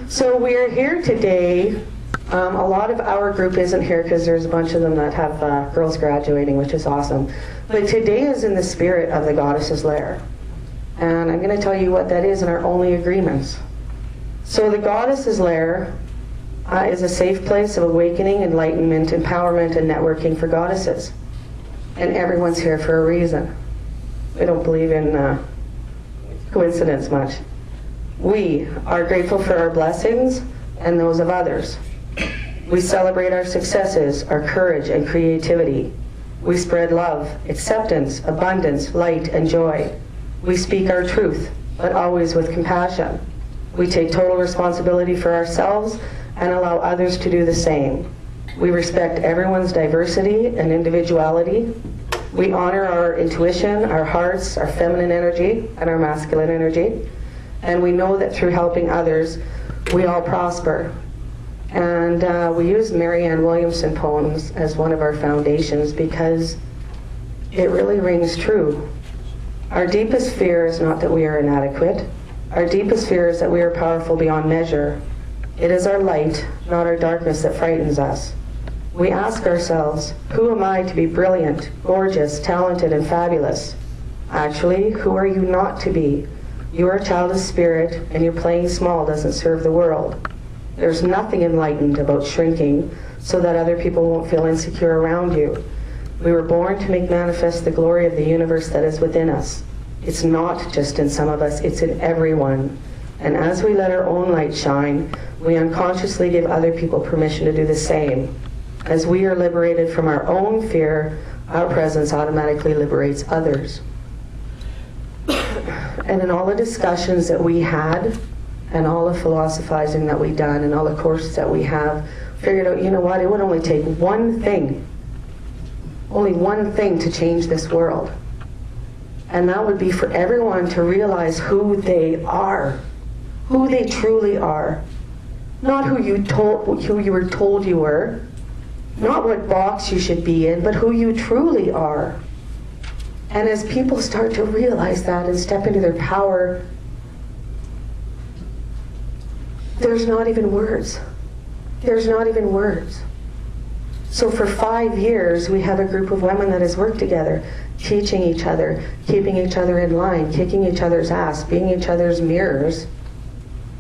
So we're here today. A lot of our group isn't here because there's a bunch of them that have girls graduating, which is awesome. But today is in the spirit of the Goddess Lair. And I'm going to tell you what that is and our only agreements. So the Goddess Lair is a safe place of awakening, enlightenment, empowerment, and networking for goddesses. And everyone's here for a reason. We don't believe in coincidence much. We are grateful for our blessings and those of others. We celebrate our successes, our courage and creativity. We spread love, acceptance, abundance, light, and joy. We speak our truth, but always with compassion. We take total responsibility for ourselves and allow others to do the same. We respect everyone's diversity and individuality. We honor our intuition, our hearts, our feminine energy, and our masculine energy. And we know that through helping others, we all prosper. And we use Marianne Williamson poems as one of our foundations because it really rings true. Our deepest fear is not that we are inadequate. Our deepest fear is that we are powerful beyond measure. It is our light, not our darkness, that frightens us. We ask ourselves, who am I to be brilliant, gorgeous, talented, and fabulous? Actually, who are you not to be? You are a child of spirit, and your playing small doesn't serve the world. There's nothing enlightened about shrinking so that other people won't feel insecure around you. We were born to make manifest the glory of the universe that is within us. It's not just in some of us, it's in everyone. And as we let our own light shine, we unconsciously give other people permission to do the same. As we are liberated from our own fear, our presence automatically liberates others. And in all the discussions that we had, and all the philosophizing that we've done, and all the courses that we have, figured out, you know what, it would only take one thing to change this world. And that would be for everyone to realize who they are, who they truly are. Not who you were told you were, not what box you should be in, but who you truly are. And as people start to realize that and step into their power, there's not even words. There's not even words. So for 5 years, we have a group of women that has worked together, teaching each other, keeping each other in line, kicking each other's ass, being each other's mirrors,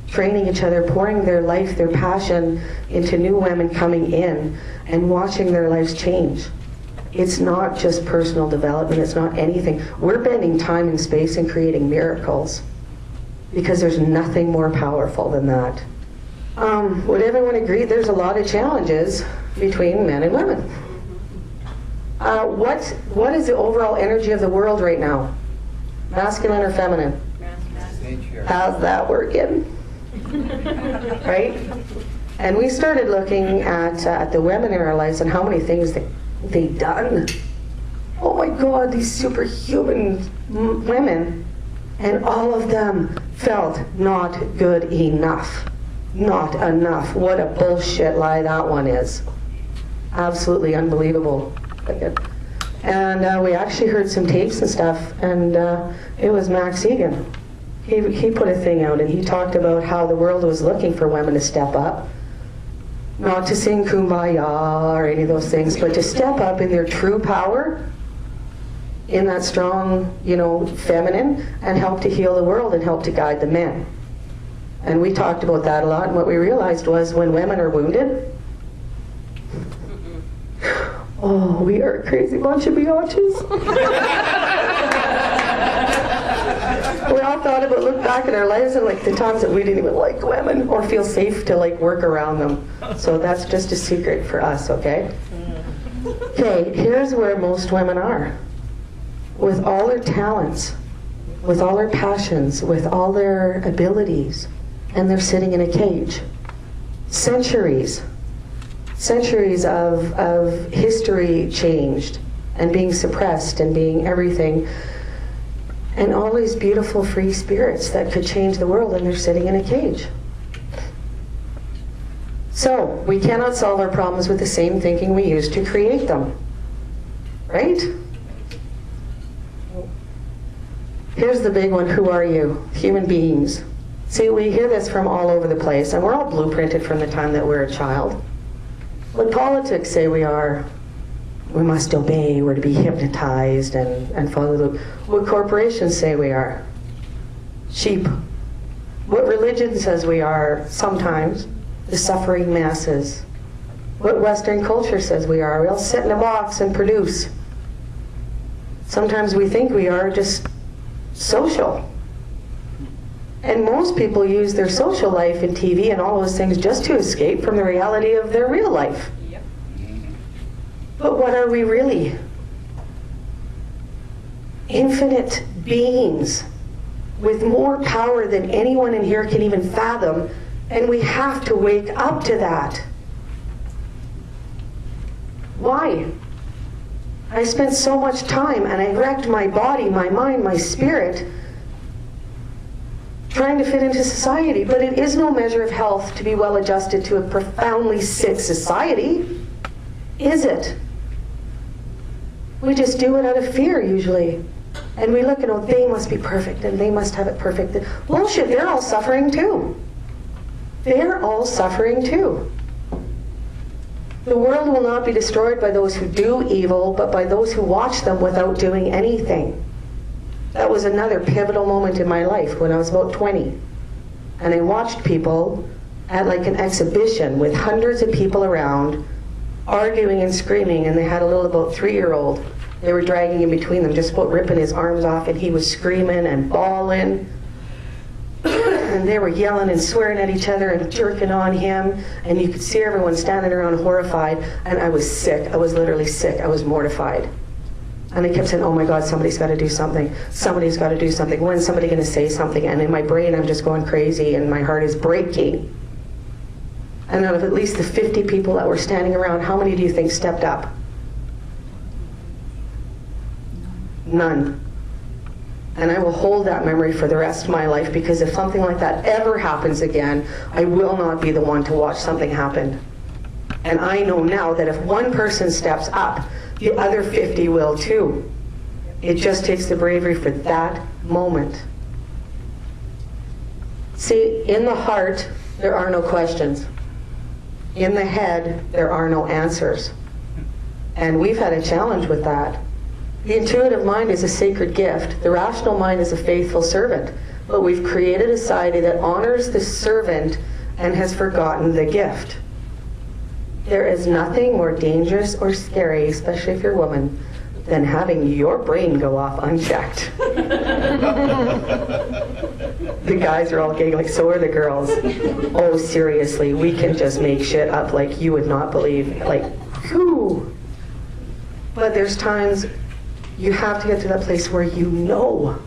training each other, pouring their life, their passion into new women coming in and watching their lives change. It's not just personal development, it's not anything. We're bending time and space and creating miracles because there's nothing more powerful than that. Would everyone agree there's a lot of challenges between men and women? What is the overall energy of the world right now? Masculine or feminine? How's that working? Right? And we started looking at the women in our lives and how many things they've done. Oh my God, these superhuman women. And all of them felt not good enough. Not enough. What a bullshit lie that one is. Absolutely unbelievable. And we actually heard some tapes and stuff, and it was Max Egan. He put a thing out, and he talked about how the world was looking for women to step up. Not to sing Kumbaya or any of those things, but to step up in their true power, in that strong, feminine, and help to heal the world and help to guide the men. And we talked about that a lot, and what we realized was when women are wounded, oh, we are a crazy bunch of biatches. We all thought about, look back at our lives and the times that we didn't even like women or feel safe to work around them. So that's just a secret for us, okay? Okay, here's where most women are. With all their talents, with all their passions, with all their abilities, and they're sitting in a cage. Centuries of history changed and being suppressed and being everything. And all these beautiful free spirits that could change the world, and they're sitting in a cage. So, we cannot solve our problems with the same thinking we used to create them. Right? Here's the big one, who are you? Human beings. See, we hear this from all over the place, and we're all blueprinted from the time that we're a child. What politics say we are, we must obey, we're to be hypnotized and follow the... What corporations say we are, sheep. What religion says we are, sometimes, the suffering masses. What Western culture says we are, we all sit in a box and produce. Sometimes we think we are just social. And most people use their social life and TV and all those things just to escape from the reality of their real life. Yep. But what are we really? Infinite beings with more power than anyone in here can even fathom, and we have to wake up to that. Why? I spent so much time and I wrecked my body, my mind, my spirit trying to fit into society, but it is no measure of health to be well adjusted to a profoundly sick society, is it? We just do it out of fear usually. And we look and, oh, they must be perfect and they must have it perfect. Bullshit, they're all suffering too. They're all suffering too. The world will not be destroyed by those who do evil, but by those who watch them without doing anything. That was another pivotal moment in my life when I was about 20. And I watched people at like an exhibition with hundreds of people around, arguing and screaming, and they had a little about 3-year-old. They were dragging in between them, just about ripping his arms off, and he was screaming and bawling. And they were yelling and swearing at each other and jerking on him, and you could see everyone standing around horrified, and I was sick. I was literally sick. I was mortified. And I kept saying, oh my God, somebody's got to do something. Somebody's got to do something. When's somebody going to say something? And in my brain, I'm just going crazy, and my heart is breaking. And out of at least the 50 people that were standing around, how many do you think stepped up? None. And I will hold that memory for the rest of my life, because if something like that ever happens again, I will not be the one to watch something happen. And I know now that if one person steps up, the other 50 will too. It just takes the bravery for that moment. See, in the heart, there are no questions. In the head, there are no answers. And we've had a challenge with that. The intuitive mind is a sacred gift. The rational mind is a faithful servant. But we've created a society that honors the servant and has forgotten the gift. There is nothing more dangerous or scary, especially if you're a woman, than having your brain go off unchecked. The guys are all giggling, so are the girls. Oh, seriously, we can just make shit up like you would not believe. Like, whew. But there's times you have to get to that place where you know.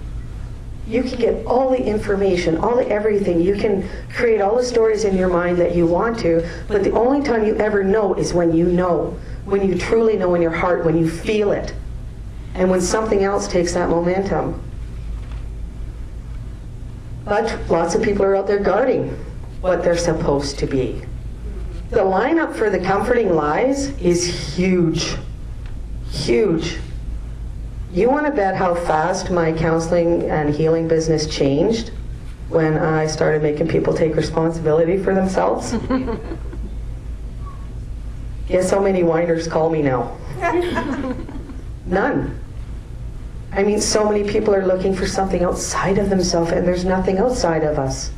You can get all the information, all the everything. You can create all the stories in your mind that you want to, but the only time you ever know is when you know. When you truly know in your heart, when you feel it. And when something else takes that momentum. But lots of people are out there guarding what they're supposed to be. The lineup for the comforting lies is huge. Huge. You want to bet how fast my counseling and healing business changed when I started making people take responsibility for themselves? Guess how many whiners call me now? None. I mean, so many people are looking for something outside of themselves, and there's nothing outside of us.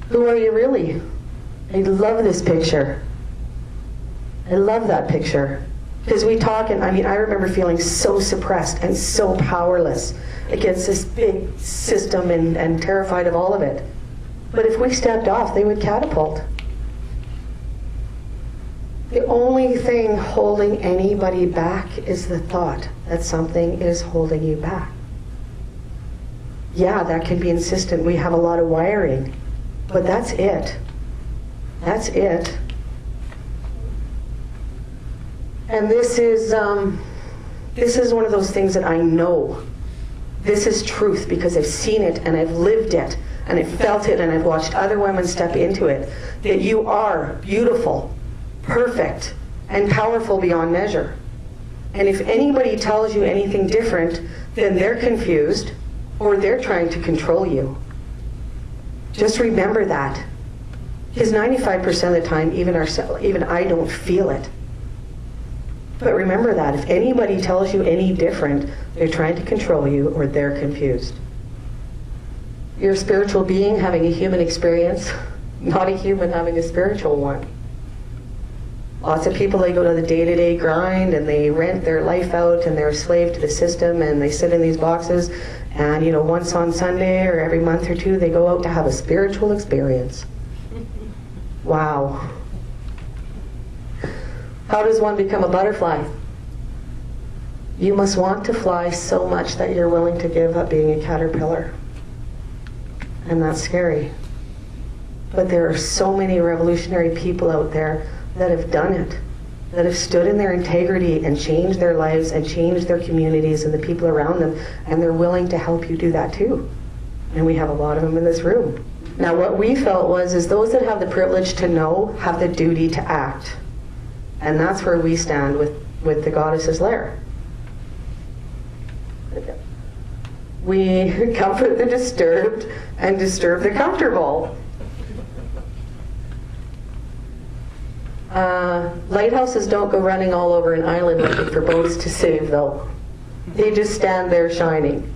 Who are you really? I love this picture. I love that picture. Because we talk, and I mean, I remember feeling so suppressed and so powerless against this big system and terrified of all of it. But if we stepped off, they would catapult. The only thing holding anybody back is the thought that something is holding you back. Yeah, that can be insistent. We have a lot of wiring, but that's it. That's it. And this is one of those things that I know. This is truth because I've seen it and I've lived it and I've felt it and I've watched other women step into it. That you are beautiful, perfect, and powerful beyond measure. And if anybody tells you anything different, then they're confused or they're trying to control you. Just remember that. Because 95% of the time, even I don't feel it. But remember that. If anybody tells you any different, they're trying to control you or they're confused. You're a spiritual being having a human experience, not a human having a spiritual one. Lots of people, they go to the day-to-day grind and they rent their life out and they're a slave to the system and they sit in these boxes and, you know, once on Sunday or every month or two, they go out to have a spiritual experience. Wow. How does one become a butterfly? You must want to fly so much that you're willing to give up being a caterpillar. And that's scary. But there are so many revolutionary people out there that have done it, that have stood in their integrity and changed their lives and changed their communities and the people around them, and they're willing to help you do that too. And we have a lot of them in this room. Now what we felt is those that have the privilege to know have the duty to act. And that's where we stand with the Goddess Lair. We comfort the disturbed and disturb the comfortable. Lighthouses don't go running all over an island looking for boats to save, though. They just stand there shining.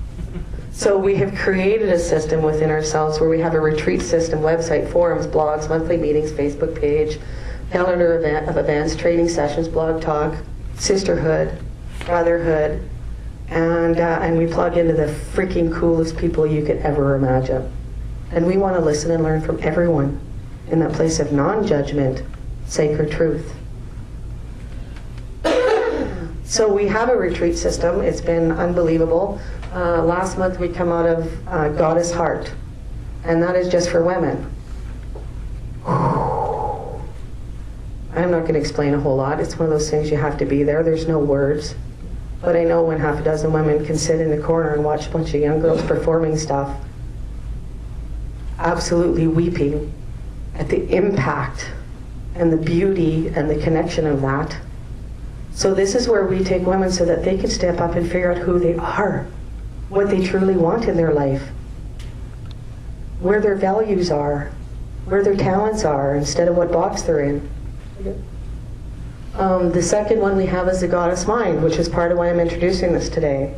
So we have created a system within ourselves where we have a retreat system, website, forums, blogs, monthly meetings, Facebook page, calendar of events, training sessions, blog talk, sisterhood, brotherhood, and we plug into the freaking coolest people you could ever imagine. And we want to listen and learn from everyone in that place of non-judgment, sacred truth. So we have a retreat system. It's been unbelievable. Last month we come out of Goddess Heart, and that is just for women. I'm not going to explain a whole lot. It's one of those things you have to be there. There's no words. But I know when half a dozen women can sit in the corner and watch a bunch of young girls performing stuff, absolutely weeping at the impact and the beauty and the connection of that. So this is where we take women so that they can step up and figure out who they are, what they truly want in their life, where their values are, where their talents are, instead of what box they're in. The second one we have is the Goddess Mind, which is part of why I'm introducing this today.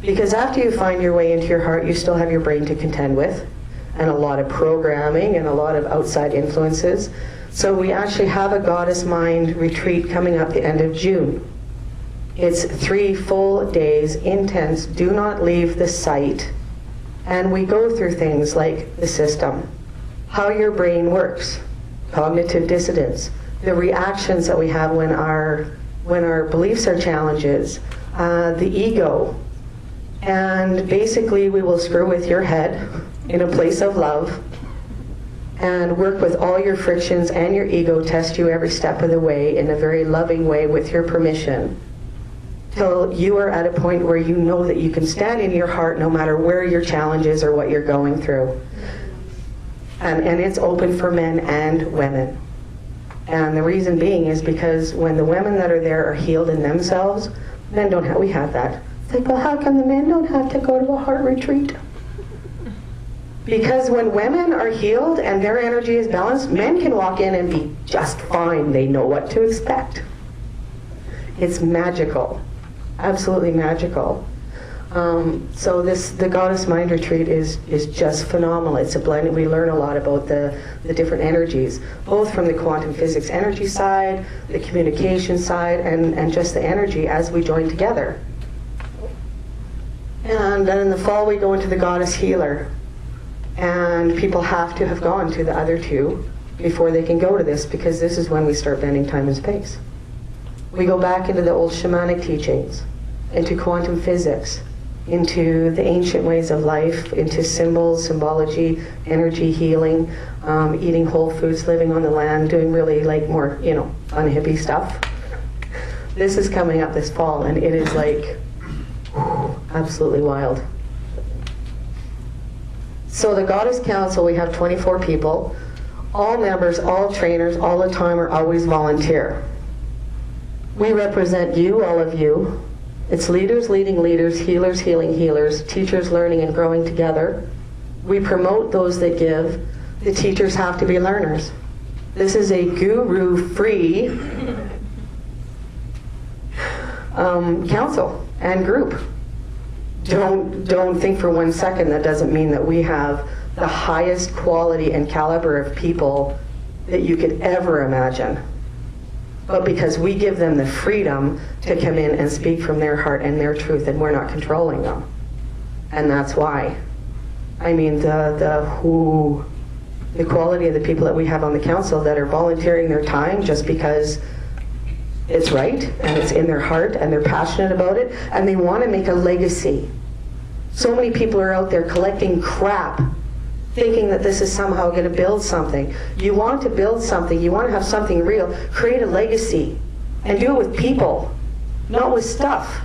Because after you find your way into your heart, you still have your brain to contend with, and a lot of programming and a lot of outside influences. So we actually have a Goddess Mind retreat coming up the end of June. It's 3 full days, intense, do not leave the site. And we go through things like the system, how your brain works, cognitive dissonance, the reactions that we have when our beliefs are challenges, the ego. And basically we will screw with your head in a place of love and work with all your frictions and your ego, test you every step of the way in a very loving way with your permission, till you are at a point where you know that you can stand in your heart no matter where your challenge is or what you're going through. And it's open for men and women. And the reason being is because when the women that are there are healed in themselves, men don't have, we have that. It's like, well, how come the men don't have to go to a heart retreat? Because when women are healed and their energy is balanced, men can walk in and be just fine. They know what to expect. It's magical, absolutely magical. So the Goddess Mind Retreat is just phenomenal. It's a blend. We learn a lot about the different energies, both from the quantum physics energy side, the communication side, and just the energy as we join together. And then in the fall we go into the Goddess Healer. And people have to have gone to the other two before they can go to this, because this is when we start bending time and space. We go back into the old shamanic teachings, into quantum physics, into the ancient ways of life, into symbols, symbology, energy healing, eating whole foods, living on the land, doing really like more, unhippie stuff. This is coming up this fall, and it is like absolutely wild. So the Goddess Council, we have 24 people. All members, all trainers, all the time are always volunteer. We represent you, all of you. It's leaders leading leaders, healers healing healers, teachers learning and growing together. We promote those that give. The teachers have to be learners. This is a guru-free council and group. Don't think for 1 second that doesn't mean that we have the highest quality and caliber of people that you could ever imagine. But because we give them the freedom to come in and speak from their heart and their truth, and we're not controlling them. And that's why. I mean, the quality of the people that we have on the council that are volunteering their time just because it's right and it's in their heart and they're passionate about it and they want to make a legacy. So many people are out there collecting crap thinking that this is somehow going to build something. You want to build something, you want to have something real, create a legacy and do it with people, not with stuff.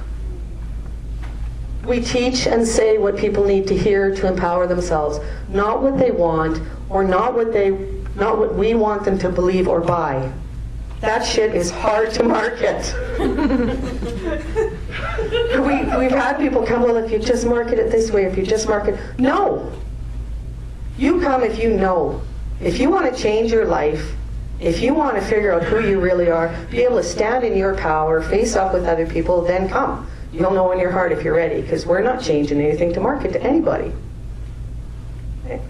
We teach and say what people need to hear to empower themselves, not what they want or not what we want them to believe or buy. That shit is hard to market. We've had people come, well, if you just market it this way, if you just market... No! You come if you know. If you want to change your life, if you want to figure out who you really are, be able to stand in your power, face up with other people, then come. You'll know in your heart if you're ready, because we're not changing anything to market to anybody. Okay.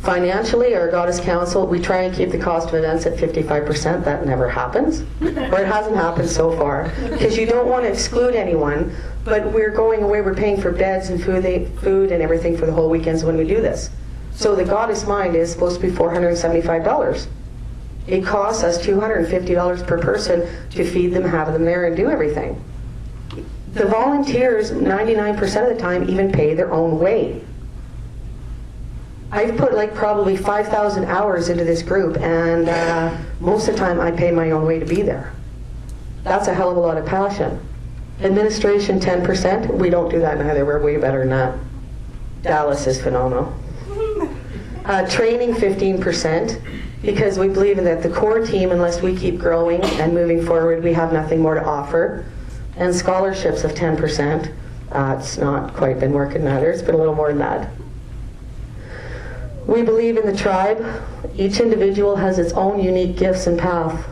Financially, our Goddess Council, we try and keep the cost of events at 55%. That never happens, or it hasn't happened so far, because you don't want to exclude anyone, but we're going away, we're paying for beds and food and everything for the whole weekends when we do this. So the Goddess Mind is supposed to be $475. It costs us $250 per person to feed them, have them there, and do everything. The volunteers, 99% of the time, even pay their own way. I've put like probably 5,000 hours into this group, and most of the time I pay my own way to be there. That's a hell of a lot of passion. Administration, 10%. We don't do that neither. We're way better than that. Dallas is phenomenal. Training, 15%, because we believe that the core team, unless we keep growing and moving forward, we have nothing more to offer. And scholarships of 10%. It's not quite been working either. It's been a little more than that. We believe in the tribe. Each individual has its own unique gifts and path.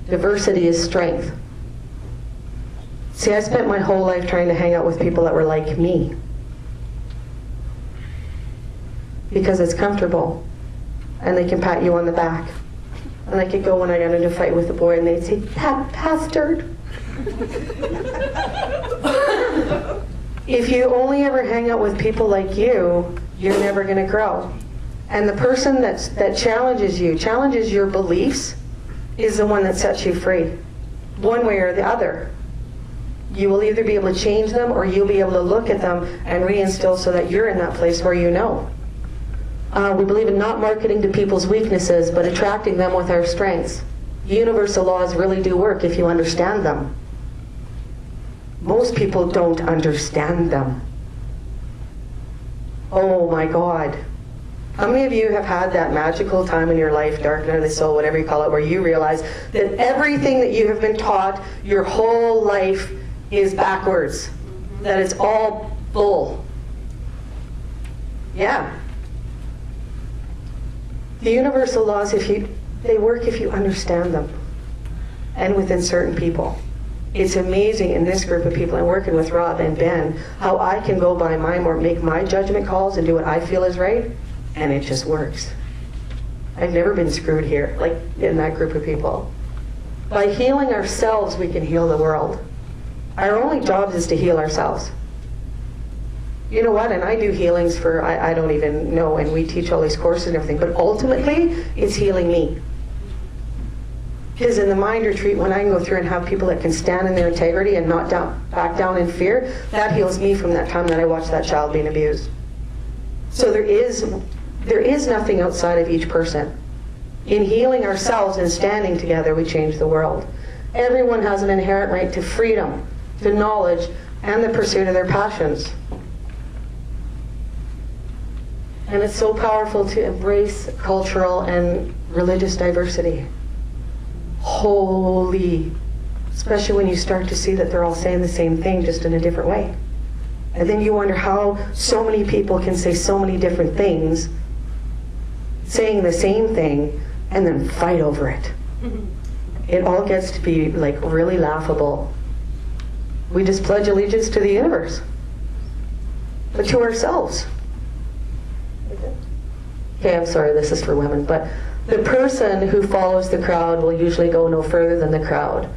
Diversity is strength. See, I spent my whole life trying to hang out with people that were like me, because it's comfortable and they can pat you on the back. And I could go when I got into a fight with a boy and they'd say, "That bastard." If you only ever hang out with people like you, you're never going to grow. And the person that challenges you, challenges your beliefs, is the one that sets you free, one way or the other. You will either be able to change them, or you'll be able to look at them and reinstill so that you're in that place where you know. We believe in not marketing to people's weaknesses, but attracting them with our strengths. Universal laws really do work if you understand them. Most people don't understand them. Oh my God. How many of you have had that magical time in your life, dark night of the soul, whatever you call it, where you realize that everything that you have been taught your whole life is backwards, that it's all bull? Yeah. The universal laws, they work if you understand them, and within certain people. It's amazing in this group of people, I'm working with Rob and Ben, how I can go by make my judgment calls and do what I feel is right, and it just works. I've never been screwed here, like in that group of people. By healing ourselves, we can heal the world. Our only job is to heal ourselves. You know what? And I do healings for, I don't even know, and we teach all these courses and everything, but ultimately, it's healing me. Because in the mind retreat, when I can go through and have people that can stand in their integrity and not back down in fear, that heals me from that time that I watched that child being abused. So there is nothing outside of each person. In healing ourselves and standing together, we change the world. Everyone has an inherent right to freedom, to knowledge, and the pursuit of their passions. And it's so powerful to embrace cultural and religious diversity. Holy, especially when you start to see that they're all saying the same thing, just in a different way. And then you wonder how so many people can say so many different things, saying the same thing, and then fight over it. It all gets to be like really laughable. We just pledge allegiance to the universe, but to ourselves. Okay, I'm sorry, this is for women, but the person who follows the crowd will usually go no further than the crowd.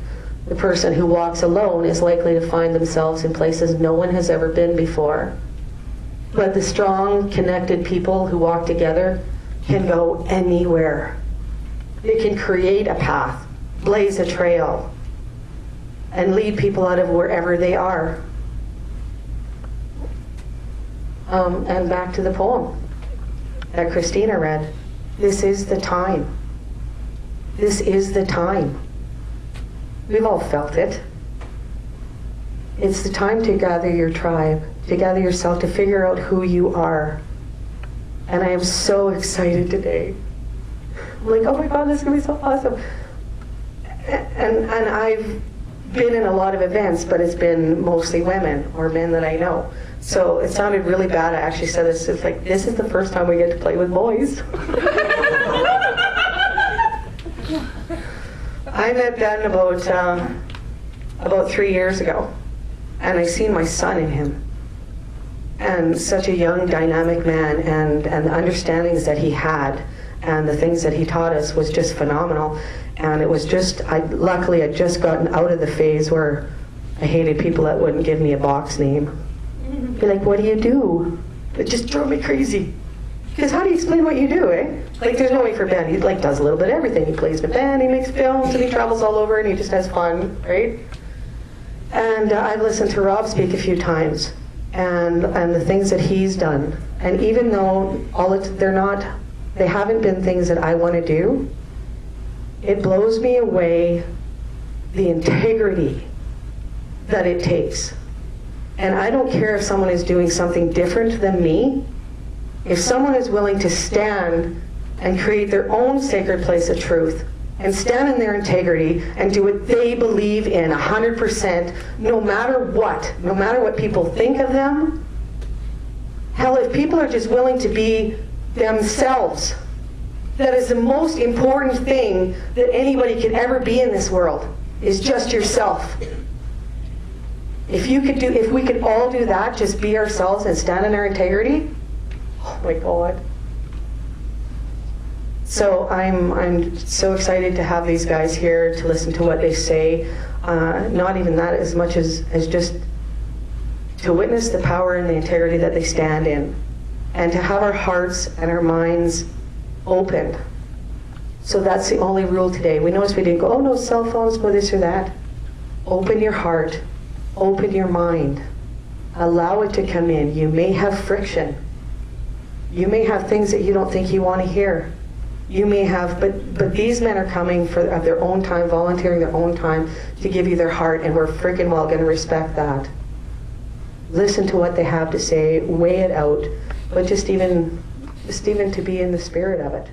The person who walks alone is likely to find themselves in places no one has ever been before. But the strong, connected people who walk together can go anywhere. They can create a path, blaze a trail, and lead people out of wherever they are. And back to the poem that Christina read. This is the time. This is the time. We've all felt it. It's the time to gather your tribe, to gather yourself, to figure out who you are. And I am so excited today. I'm like, oh my God, this is going to be so awesome. And I've been in a lot of events, but it's been mostly women or men that I know. So it sounded really bad. I actually said this. It's like, this is the first time we get to play with boys. I met Ben about 3 years ago, and I seen my son in him. And such a young, dynamic man, and the understandings that he had, and the things that he taught us was just phenomenal. And it was just, luckily I'd just gotten out of the phase where I hated people that wouldn't give me a box name. Be like, what do you do? It just drove me crazy. Because how do you explain what you do, eh? Like, there's no way for Ben. He does a little bit of everything. He plays with band, he makes films, and he travels all over, and he just has fun, right? And I've listened to Rob speak a few times, and the things that he's done. And even though they haven't been things that I want to do, it blows me away the integrity that it takes. And I don't care if someone is doing something different than me. If someone is willing to stand and create their own sacred place of truth and stand in their integrity and do what they believe in 100%, no matter what people think of them, hell, if people are just willing to be themselves, that is the most important thing that anybody could ever be in this world, is just yourself. If we could all do that, just be ourselves and stand in our integrity, oh my God. So I'm so excited to have these guys here, to listen to what they say. Not even that, as much as just to witness the power and the integrity that they stand in, and to have our hearts and our minds open. So that's the only rule today. We notice we didn't go, oh no, cell phones, go this or that. Open your heart, open your mind, allow it to come in. You may have friction. You may have things that you don't think you want to hear. You may have, but these men are coming of their own time, volunteering their own time to give you their heart, and we're freaking well going to respect that. Listen to what they have to say, weigh it out, but just even to be in the spirit of it.